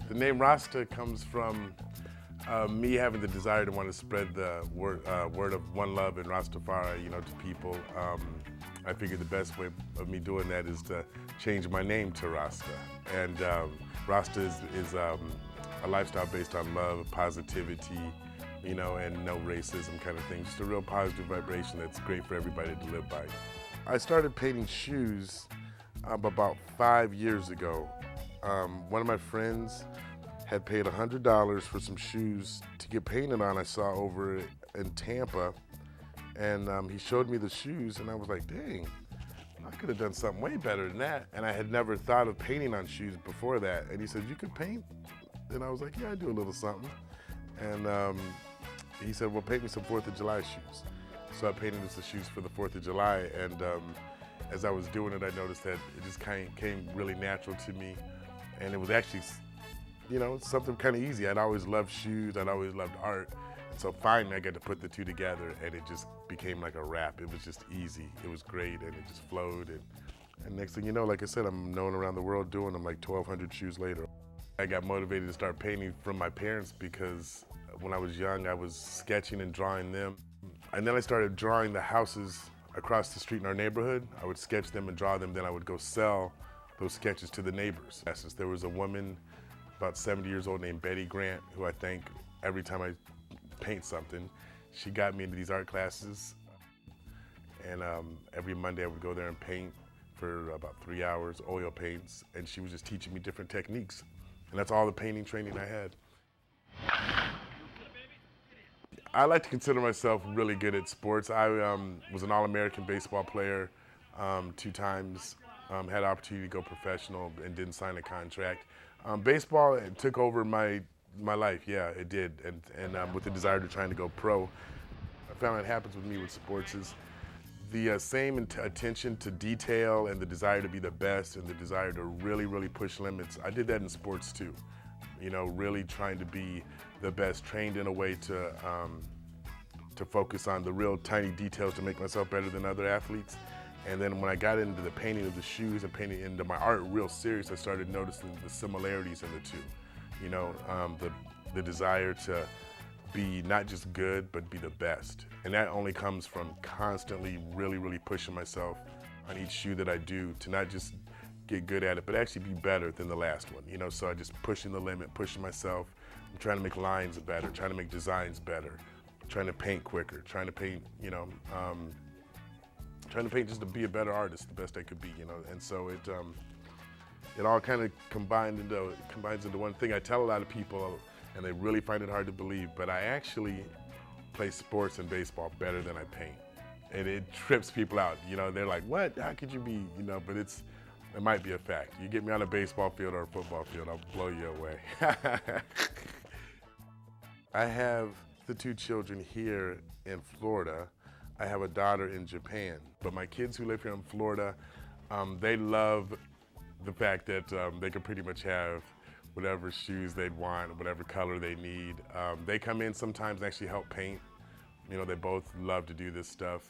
The name Rasta comes from me having the desire to want to spread the word of one love and Rastafari, to people. I figured the best way of me doing that is to change my name to Rasta. And Rasta is a lifestyle based on love, positivity, and no racism kind of thing. Just a real positive vibration that's great for everybody to live by. I started painting shoes about 5 years ago. One of my friends had paid $100 for some shoes to get painted on I saw over in Tampa. And he showed me the shoes and I was like, dang, I could have done something way better than that. And I had never thought of painting on shoes before that. And he said, you could paint? And I was like, yeah, I do a little something. And he said, well, paint me some 4th of July shoes. So I painted the shoes for the 4th of July. And as I was doing it, I noticed that it just came really natural to me. And it was actually, something kind of easy. I'd always loved shoes, I'd always loved art. So finally I got to put the two together and it just became like a wrap. It was just easy, it was great, and it just flowed. And next thing you know, like I said, I'm known around the world doing them, like 1,200 shoes later. I got motivated to start painting from my parents because when I was young, I was sketching and drawing them. And then I started drawing the houses across the street in our neighborhood. I would sketch them and draw them, then I would go sell those sketches to the neighbors. There was a woman about 70 years old named Betty Grant, who I thank every time I paint something. She got me into these art classes, and every Monday I would go there and paint for about 3 hours, oil paints, and she was just teaching me different techniques. And that's all the painting training I had. I like to consider myself really good at sports. I was an All-American baseball player 2 times, had the opportunity to go professional and didn't sign a contract. Baseball, it took over my life, yeah, it did, and with the desire to trying to go pro. I found it happens with me with sports is the same attention to detail and the desire to be the best and the desire to really, really push limits. I did that in sports too, really trying to be the best, trained in a way to focus on the real tiny details to make myself better than other athletes. And then when I got into the painting of the shoes and painting into my art real serious, I started noticing the similarities in the two. The desire to be not just good, but be the best. And that only comes from constantly really, really pushing myself on each shoe that I do to not just get good at it, but actually be better than the last one. So I just pushing the limit, pushing myself. I'm trying to make lines better, trying to make designs better, trying to paint quicker, trying to paint, trying to paint just to be a better artist, the best I could be, And so it all kind of combines into one thing. I tell a lot of people, and they really find it hard to believe, but I actually play sports and baseball better than I paint. And it trips people out. They're like, what? How could you be? But it might be a fact. You get me on a baseball field or a football field, I'll blow you away. I have the 2 children here in Florida. I have a daughter in Japan. But my kids who live here in Florida, they love the fact that they can pretty much have whatever shoes they'd want, whatever color they need. They come in sometimes and actually help paint. They both love to do this stuff.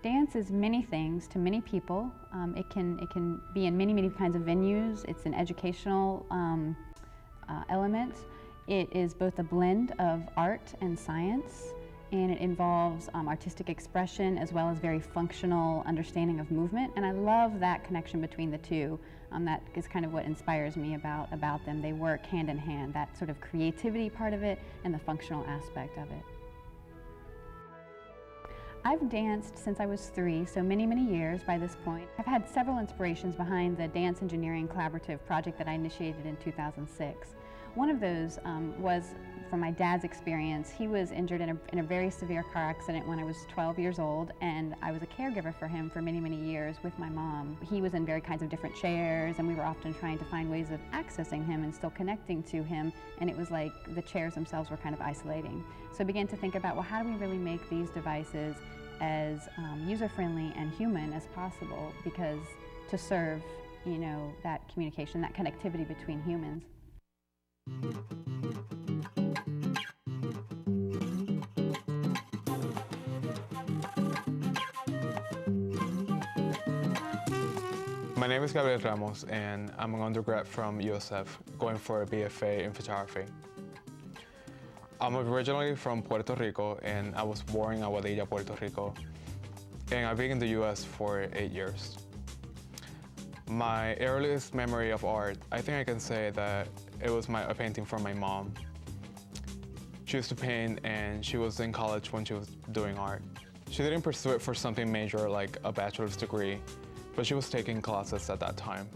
Dance is many things to many people. It can be in many kinds of venues. It's an educational element. It is both a blend of art and science, and it involves artistic expression as well as very functional understanding of movement. And I love that connection between the two. That is kind of what inspires me about them. They work hand in hand, that sort of creativity part of it and the functional aspect of it. I've danced since I was 3, so many years by this point. I've had several inspirations behind the Dance Engineering Collaborative project that I initiated in 2006. One of those was from my dad's experience. He was injured in a very severe car accident when I was 12 years old, and I was a caregiver for him for many years with my mom. He was in very kinds of different chairs, and we were often trying to find ways of accessing him and still connecting to him, and it was like the chairs themselves were kind of isolating. So I began to think about, well, how do we really make these devices as user-friendly and human as possible, because to serve, that communication, that connectivity between humans. My name is Gabriel Ramos, and I'm an undergrad from USF, going for a BFA in photography. I'm originally from Puerto Rico, and I was born in Aguadilla, Puerto Rico, and I've been in the US for 8 years. My earliest memory of art, I think I can say that it was a painting from my mom. She used to paint, and she was in college when she was doing art. She didn't pursue it for something major like a bachelor's degree, but she was taking classes at that time.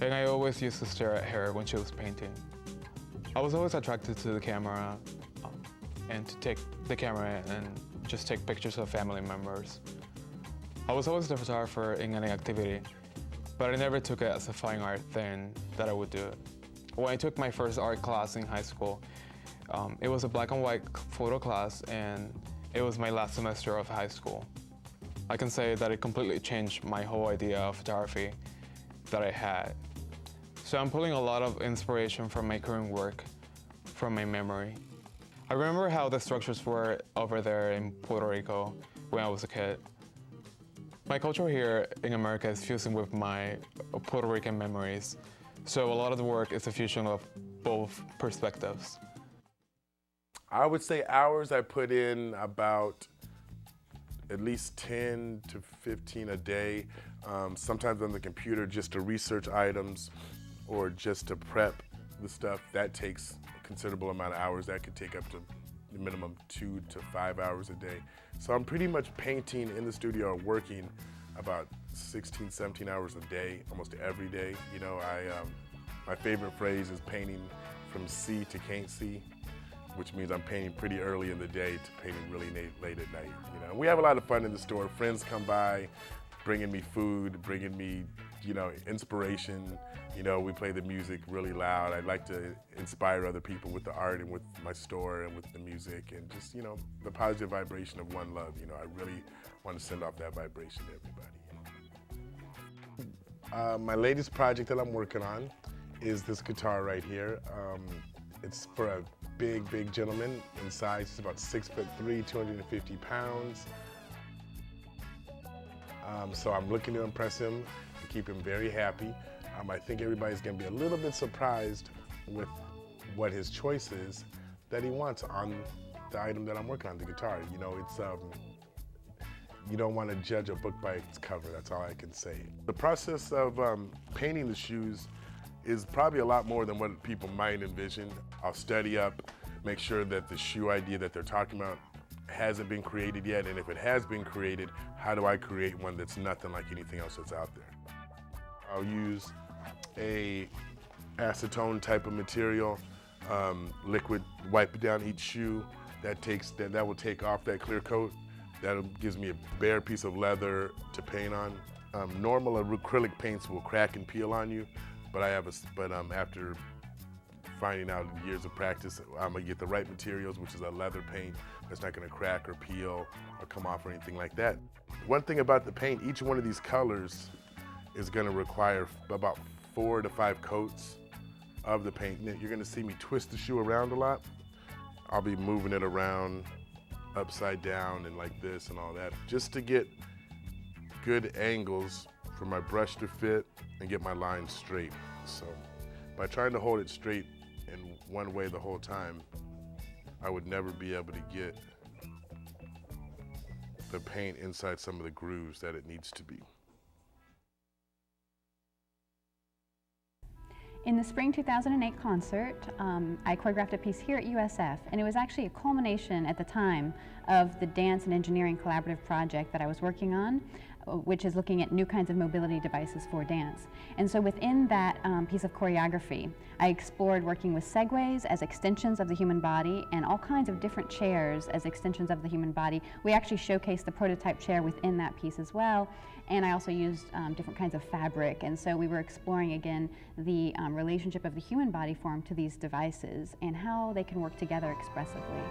And I always used to stare at her when she was painting. I was always attracted to the camera and to take the camera and just take pictures of family members. I was always the photographer in any activity, but I never took it as a fine art thing that I would do it. When I took my first art class in high school, it was a black and white photo class, and it was my last semester of high school. I can say that it completely changed my whole idea of photography that I had. So I'm pulling a lot of inspiration from my current work, from my memory. I remember how the structures were over there in Puerto Rico when I was a kid. My culture here in America is fusing with my Puerto Rican memories, so a lot of the work is a fusion of both perspectives. I would say hours I put in about at least 10 to 15 a day, sometimes on the computer just to research items or just to prep the stuff. That takes a considerable amount of hours. That could take up to a minimum 2 to 5 hours a day. So I'm pretty much painting in the studio or working about 16, 17 hours a day, almost every day. You know, my favorite phrase is painting from see to can't see, which means I'm painting pretty early in the day to painting really late at night. You know, we have a lot of fun in the store. Friends come by, bringing me food, bringing me, you know, inspiration. You know, we play the music really loud. I like to inspire other people with the art and with my store and with the music and just, you know, the positive vibration of one love. You know, I really want to send off that vibration to everybody. My latest project that I'm working on is this guitar right here. It's for a big gentleman in size. He's about 6'3", 250 pounds. So I'm looking to impress him, to keep him very happy. I think everybody's gonna be a little bit surprised with what his choice is that he wants on the item that I'm working on, the guitar. You know, it's, you don't want to judge a book by its cover, that's all I can say. The process of painting the shoes is probably a lot more than what people might envision. I'll study up, make sure that the shoe idea that they're talking about hasn't been created yet, and if it has been created, how do I create one that's nothing like anything else that's out there? I'll use a acetone type of material, liquid, wipe down each shoe. That will take off that clear coat. That gives me a bare piece of leather to paint on. Normal acrylic paints will crack and peel on you, but after finding out in years of practice, I'm gonna get the right materials, which is a leather paint that's not gonna crack or peel or come off or anything like that. One thing about the paint, each one of these colors is gonna require about 4 to 5 coats of the paint. You're gonna see me twist the shoe around a lot. I'll be moving it around upside down and like this and all that, just to get good angles for my brush to fit and get my lines straight. So by trying to hold it straight in one way the whole time, I would never be able to get the paint inside some of the grooves that it needs to be. In the spring 2008 concert, I choreographed a piece here at USF, and it was actually a culmination at the time of the dance and engineering collaborative project that I was working on, which is looking at new kinds of mobility devices for dance. And so within that piece of choreography, I explored working with segways as extensions of the human body and all kinds of different chairs as extensions of the human body. We actually showcased the prototype chair within that piece as well. And I also used different kinds of fabric. And so we were exploring again the relationship of the human body form to these devices and how they can work together expressively.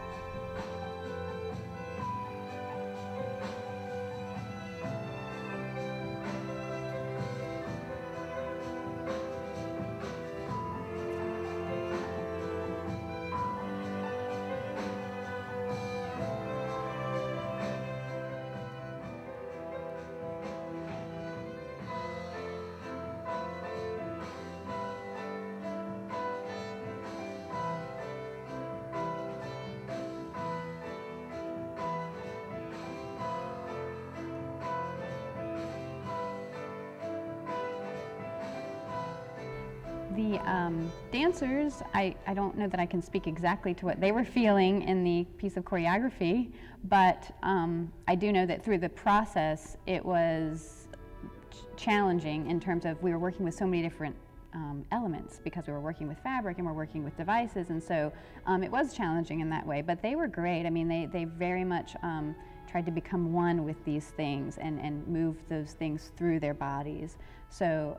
The dancers, I don't know that I can speak exactly to what they were feeling in the piece of choreography, but I do know that through the process it was challenging in terms of we were working with so many different elements because we were working with fabric and we're working with devices, and so it was challenging in that way, but they were great. I mean, they very much tried to become one with these things and move those things through their bodies. So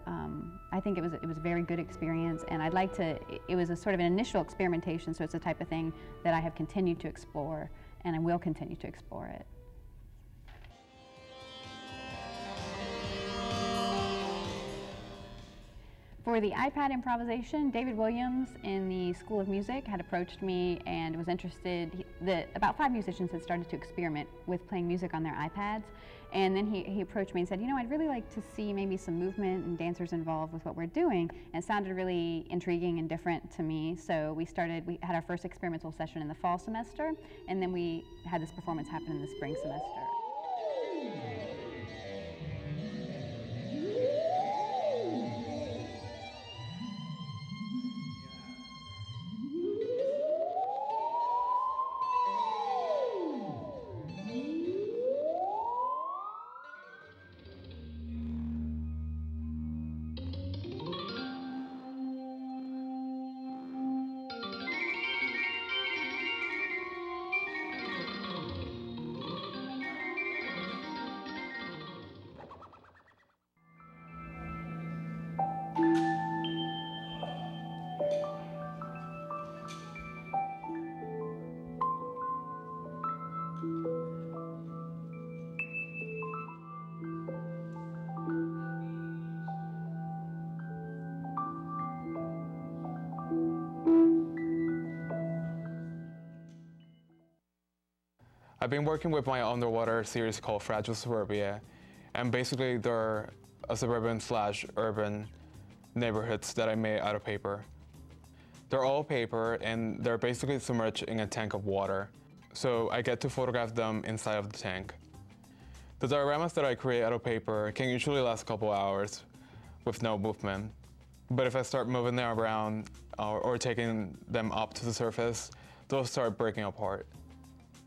I think it was a very good experience, and I'd like to, it was a sort of an initial experimentation, so it's the type of thing that I have continued to explore, and I will continue to explore it. For the iPad improvisation, David Williams in the School of Music had approached me and was interested. About 5 musicians had started to experiment with playing music on their iPads, and then he approached me and said, you know, I'd really like to see maybe some movement and dancers involved with what we're doing, and it sounded really intriguing and different to me. So we had our first experimental session in the fall semester, and then we had this performance happen in the spring semester. I've been working with my underwater series called Fragile Suburbia, and basically they're a suburban/urban neighborhoods that I made out of paper. They're all paper and they're basically submerged in a tank of water, so I get to photograph them inside of the tank. The dioramas that I create out of paper can usually last a couple hours with no movement, but if I start moving them around or taking them up to the surface, they'll start breaking apart.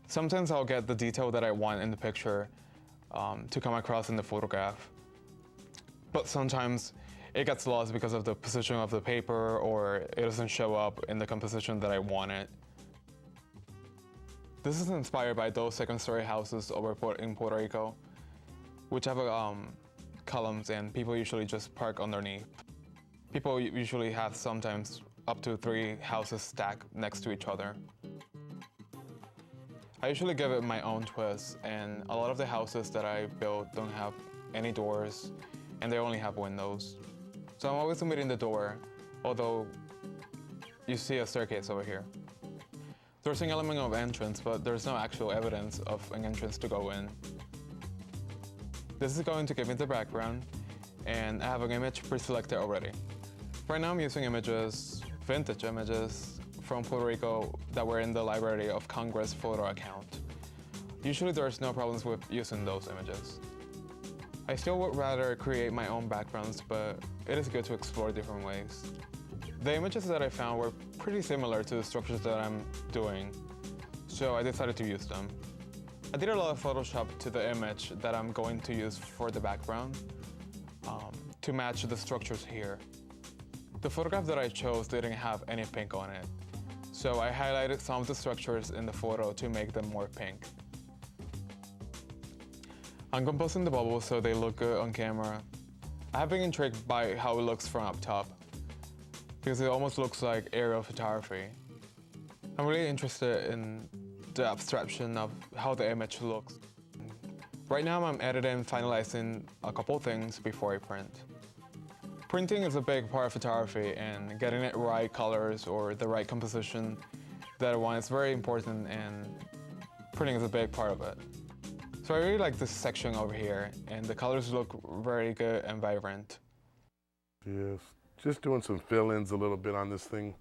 Sometimes I'll get the detail that I want in the picture to come across in the photograph. But sometimes it gets lost because of the position of the paper, or it doesn't show up in the composition that I want it. This is inspired by those second-story houses in Puerto Rico, which have columns and people usually just park underneath. People usually have sometimes up to 3 houses stacked next to each other. I usually give it my own twist, and a lot of the houses that I build don't have any doors, and they only have windows. So I'm always omitting the door, although you see a staircase over here. There's an element of entrance, but there's no actual evidence of an entrance to go in. This is going to give me the background, and I have an image pre-selected already. Right now I'm using images, vintage images, from Puerto Rico that were in the Library of Congress photo account. Usually there's no problems with using those images. I still would rather create my own backgrounds, but it is good to explore different ways. The images that I found were pretty similar to the structures that I'm doing, so I decided to use them. I did a lot of Photoshop to the image that I'm going to use for the background to match the structures here. The photograph that I chose didn't have any pink on it, so I highlighted some of the structures in the photo to make them more pink. I'm composing the bubbles so they look good on camera. I have been intrigued by how it looks from up top, because it almost looks like aerial photography. I'm really interested in the abstraction of how the image looks. Right now I'm editing and finalizing a couple things before I print. Printing is a big part of photography, and getting it right colors or the right composition that I want is very important, and printing is a big part of it. So I really like this section over here, and the colors look very good and vibrant. Yes, just doing some fill-ins a little bit on this thing,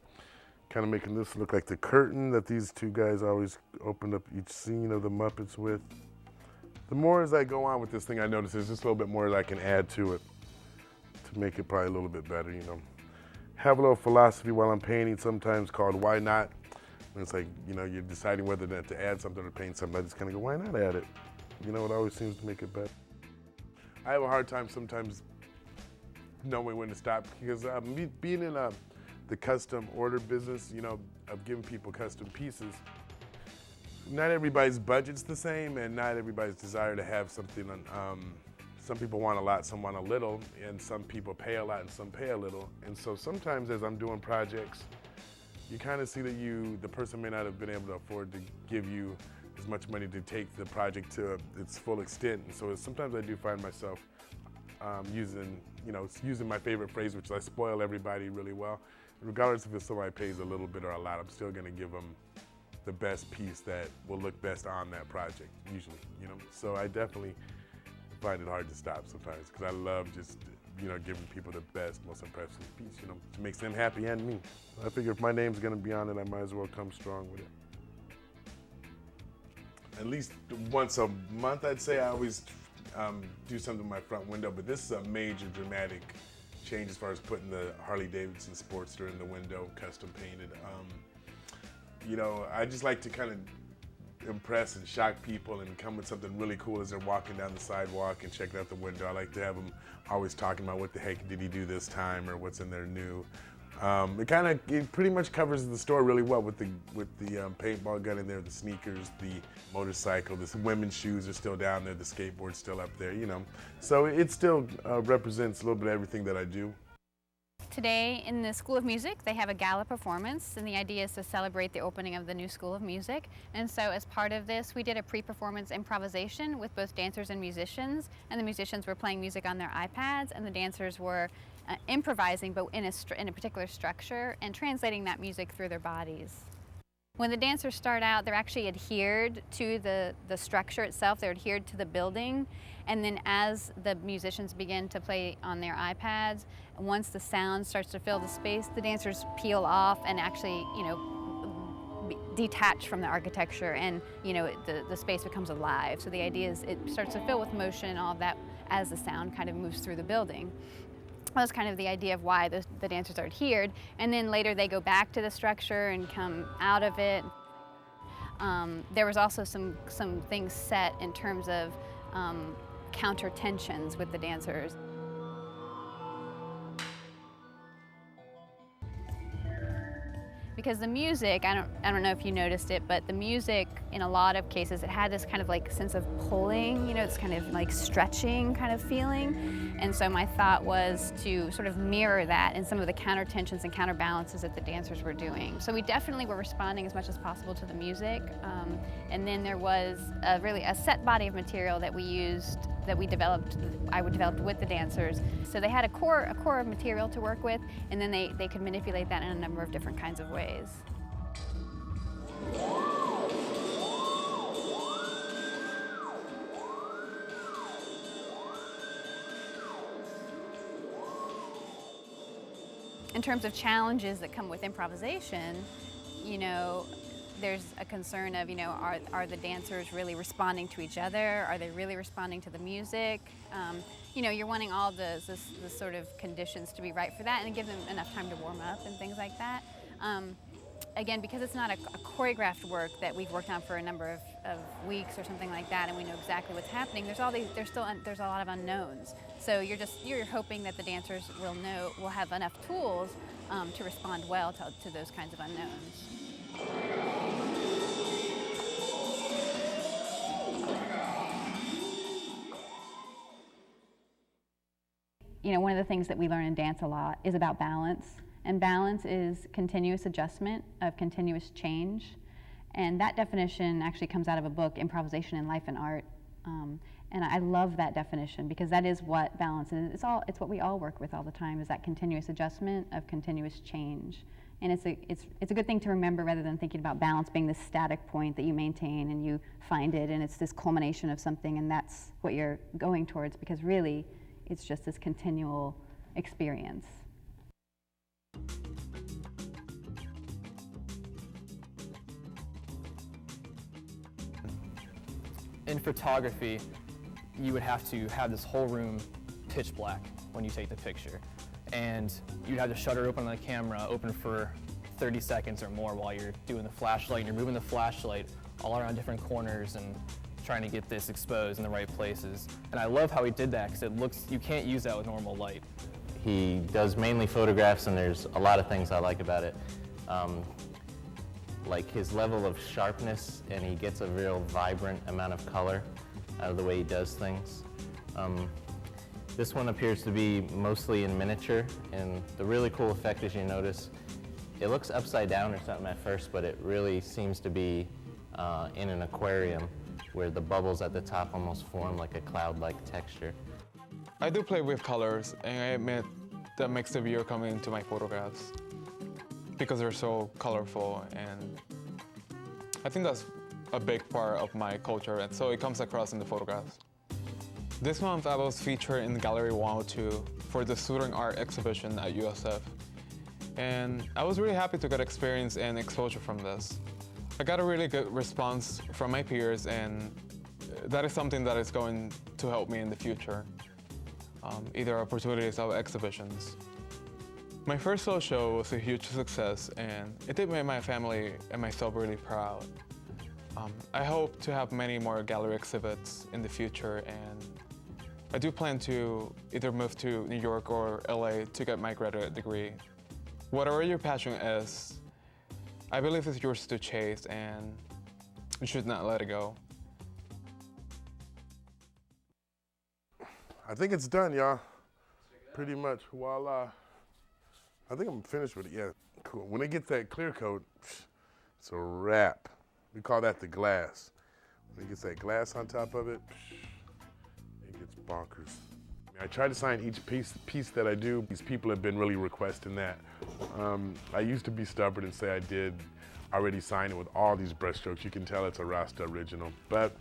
kind of making this look like the curtain that these 2 guys always opened up each scene of the Muppets with. The more as I go on with this thing, I notice there's just a little bit more that I can add to it to make it probably a little bit better, you know. have a little philosophy while I'm painting sometimes called why not. And it's like, you know, you're deciding whether or not to add something or paint something. I just kind of go, why not add it? You know, it always seems to make it better. I have a hard time sometimes knowing when to stop because being in the custom order business, you know, of giving people custom pieces, not everybody's budget's the same and not everybody's desire to have something on, some people want a lot, some want a little, and some people pay a lot and some pay a little. And so sometimes as I'm doing projects, you kind of see that the person may not have been able to afford to give you as much money to take the project to its full extent. And so sometimes I do find myself using my favorite phrase, which is I spoil everybody really well. Regardless if somebody pays a little bit or a lot, I'm still gonna give them the best piece that will look best on that project, usually, you know? So I definitely find it hard to stop sometimes because I love just, you know, giving people the best, most impressive piece, you know, it makes them happy and me. I figure if my name's gonna be on it, I might as well come strong with it. At least once a month, I'd say. I always do something with my front window, but this is a major dramatic change as far as putting the Harley-Davidson Sportster in the window, custom painted. You know, I just like to kind of impress and shock people and come with something really cool as they're walking down the sidewalk and checking out the window. I like to have them always talking about what the heck did he do this time or what's in there new. It pretty much covers the store really well with the paintball gun in there, the sneakers, the motorcycle, the women's shoes are still down there, the skateboard's still up there, you know. So it still represents a little bit of everything that I do. Today in the School of Music, they have a gala performance, and the idea is to celebrate the opening of the new School of Music. And so as part of this, we did a pre-performance improvisation with both dancers and musicians, and the musicians were playing music on their iPads, and the dancers were improvising, but in a particular structure, and translating that music through their bodies. When the dancers start out, they're actually adhered to the structure itself, they're adhered to the building, and then as the musicians begin to play on their iPads, once the sound starts to fill the space, the dancers peel off and actually, you know, detach from the architecture, and, you know, the space becomes alive. So the idea is it starts to fill with motion and all of that as the sound kind of moves through the building. That was kind of the idea of why the dancers are adhered, and then later they go back to the structure and come out of it. There was also some things set in terms of counter tensions with the dancers. Because the music, I don't know if you noticed it, but the music in a lot of cases, it had this kind of like sense of pulling, you know, this kind of like stretching kind of feeling. And so my thought was to sort of mirror that in some of the counter tensions and counterbalances that the dancers were doing. So we definitely were responding as much as possible to the music. And then there was really a set body of material that we used, that I developed with the dancers. So they had a core of material to work with, and then they could manipulate that in a number of different kinds of ways. In terms of challenges that come with improvisation, you know, there's a concern of, you know, are the dancers really responding to each other? Are they really responding to the music? You know, you're wanting all the sort of conditions to be right for that and give them enough time to warm up and things like that. Again, because it's not a choreographed work that we've worked on for a number of weeks or something like that, and we know exactly what's happening, there's a lot of unknowns. So you're hoping that the dancers will have enough tools to respond well to those kinds of unknowns. You know, one of the things that we learn in dance a lot is about balance. And balance is continuous adjustment of continuous change. And that definition actually comes out of a book, Improvisation in Life and Art. And I love that definition because that is what balance is. It's what we all work with all the time, is that continuous adjustment of continuous change. And it's a good thing to remember rather than thinking about balance being this static point that you maintain and you find it and it's this culmination of something and that's what you're going towards, because really it's just this continual experience. In photography, you would have to have this whole room pitch black when you take the picture. and you'd have the shutter open on the camera, open for 30 seconds or more while you're doing the flashlight, and you're moving the flashlight all around different corners and trying to get this exposed in the right places. And I love how he did that, because you can't use that with normal light. He does mainly photographs, and there's a lot of things I like about it. Like his level of sharpness, and he gets a real vibrant amount of color out of the way he does things. This one appears to be mostly in miniature, and the really cool effect is, you notice, it looks upside down or something at first, but it really seems to be in an aquarium where the bubbles at the top almost form like a cloud-like texture. I do play with colors, and I admit that makes the viewer come into my photographs because they're so colorful, and I think that's a big part of my culture, and so it comes across in the photographs. This month I was featured in Gallery 102 for the Student Art exhibition at USF, and I was really happy to get experience and exposure from this. I got a really good response from my peers, and that is something that is going to help me in the future, either opportunities or exhibitions. My first solo show was a huge success, and it did make my family and myself really proud. I hope to have many more gallery exhibits in the future, and I do plan to either move to New York or LA to get my graduate degree. Whatever your passion is, I believe it's yours to chase, and you should not let it go. I think it's done, y'all. Pretty much, voila. I think I'm finished with it, yeah. Cool. When it gets that clear coat, it's a wrap. We call that the glass. When it gets that glass on top of it, it gets bonkers. I try to sign each piece that I do. These people have been really requesting that. I used to be stubborn and say I did already sign it with all these brushstrokes. You can tell it's a Rasta original, but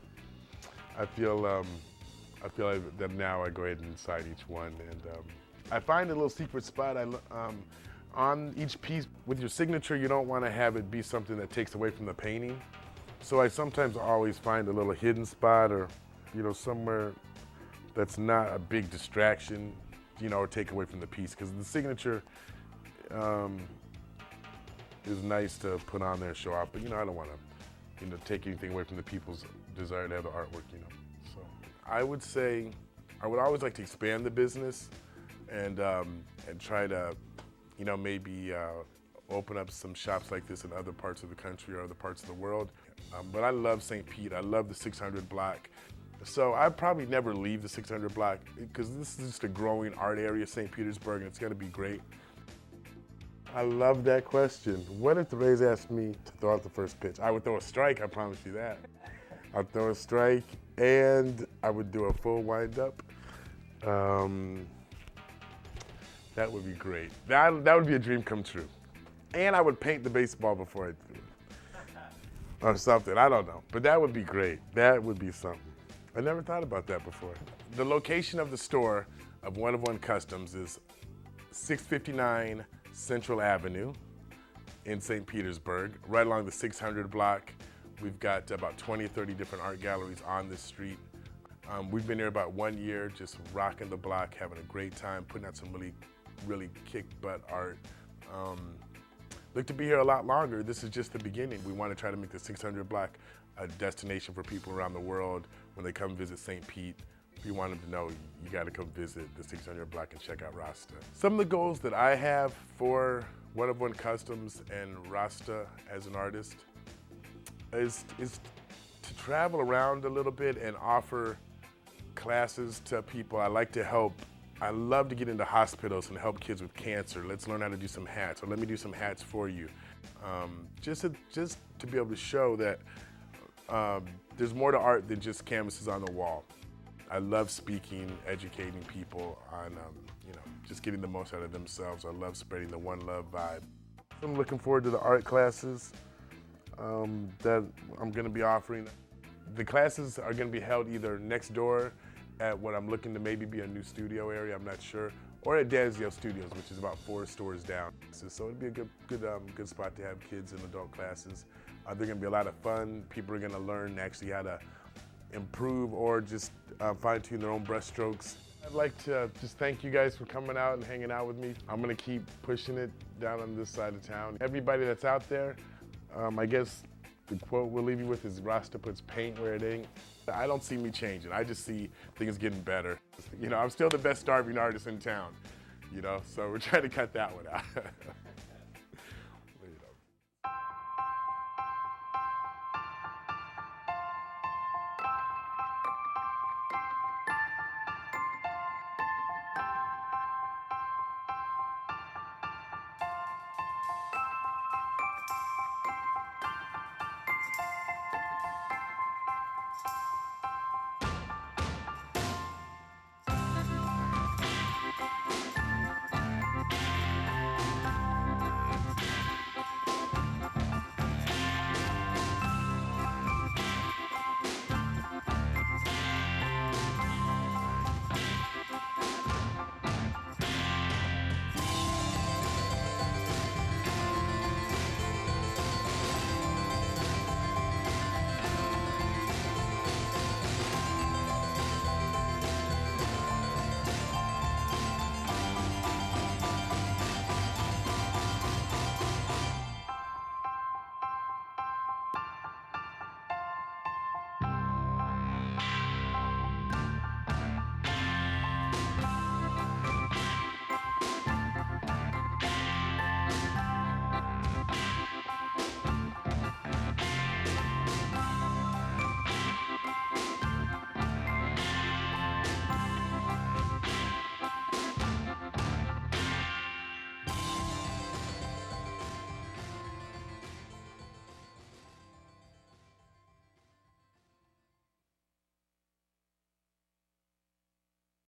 I feel like that now I go ahead and sign each one. And I find a little secret spot. On each piece with your signature, you don't want to have it be something that takes away from the painting. So I sometimes always find a little hidden spot, or somewhere that's not a big distraction, or take away from the piece, because the signature is nice to put on there and show off, but I don't want to take anything away from the people's desire to have the artwork. So I would say I would always like to expand the business and try to maybe open up some shops like this in other parts of the country or other parts of the world. But I love St. Pete. I love the 600 block. So I'd probably never leave the 600 block, because this is just a growing art area, St. Petersburg, and it's going to be great. I love that question. What if the Rays asked me to throw out the first pitch? I would throw a strike, I promise you that. I'd throw a strike, and I would do a full windup. That would be great. That would be a dream come true. And I would paint the baseball before I threw it. Or something, I don't know. But that would be great. That would be something. I never thought about that before. The location of the store of One of One Customs is 659 Central Avenue in St. Petersburg, right along the 600 block. We've got about 20 or 30 different art galleries on this street. We've been here about 1 year, just rocking the block, having a great time, putting out some really kick-butt art. Look to be here a lot longer. This is just the beginning. We want to try to make the 600 block a destination for people around the world when they come visit St. Pete. If you want them to know, you got to come visit the 600 block and check out Rasta. Some of the goals that I have for One of One Customs and Rasta as an artist is to travel around a little bit and offer classes to people. I like to help. I love to get into hospitals and help kids with cancer. Let's learn how to do some hats, or let me do some hats for you. Just to be able to show that there's more to art than just canvases on the wall. I love speaking, educating people on, just getting the most out of themselves. I love spreading the one love vibe. I'm looking forward to the art classes that I'm going to be offering. The classes are going to be held either next door at what I'm looking to maybe be a new studio area, I'm not sure, or at Danzio Studios, which is about 4 stores down. So it'd be a good spot to have kids in adult classes. They're gonna be a lot of fun. People are gonna learn actually how to improve or just fine-tune their own brush strokes I'd like to just thank you guys for coming out and hanging out with me. I'm gonna keep pushing it down on this side of town. Everybody that's out there, I guess the quote we'll leave you with is Rasta puts paint where it ain't. I don't see me changing. I just see things getting better. You know, I'm still the best starving artist in town, you know, so we're trying to cut that one out.